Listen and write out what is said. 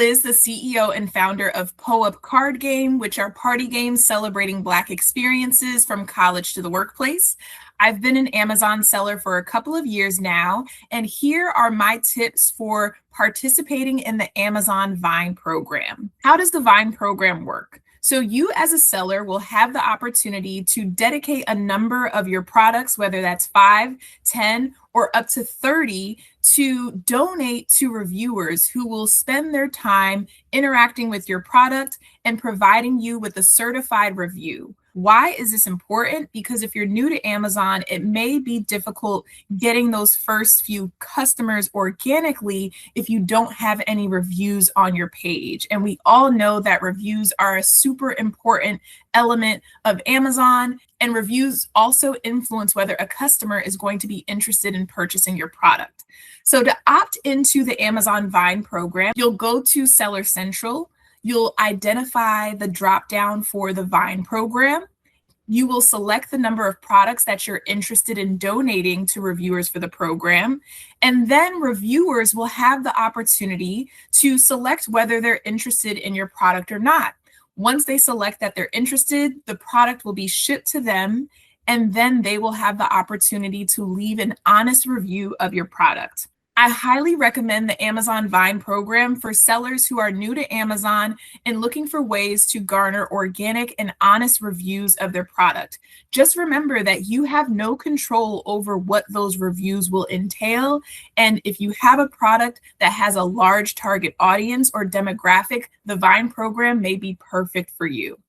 Liz, the CEO and founder of Po-Up Card Game, which are party games celebrating Black experiences from college to the workplace. I've been an Amazon seller for a couple of years now, and here are my tips for participating in the Amazon Vine program. How does the Vine program work? So you as a seller will have the opportunity to dedicate a number of your products, whether that's 5, 10, or up to 30, to donate to reviewers who will spend their time interacting with your product and providing you with a certified review. Why is this important? Because if you're new to Amazon, it may be difficult getting those first few customers organically if you don't have any reviews on your page. And we all know that reviews are a super important element of Amazon, and reviews also influence whether a customer is going to be interested in purchasing your product. So to opt into the Amazon Vine program, you'll go to Seller Central. You'll identify the drop down for the Vine program. You will select the number of products that you're interested in donating to reviewers for the program. And then reviewers will have the opportunity to select whether they're interested in your product or not. Once they select that they're interested, the product will be shipped to them, and then they will have the opportunity to leave an honest review of your product. I highly recommend the Amazon Vine program for sellers who are new to Amazon and looking for ways to garner organic and honest reviews of their product. Just remember that you have no control over what those reviews will entail. And if you have a product that has a large target audience or demographic, the Vine program may be perfect for you.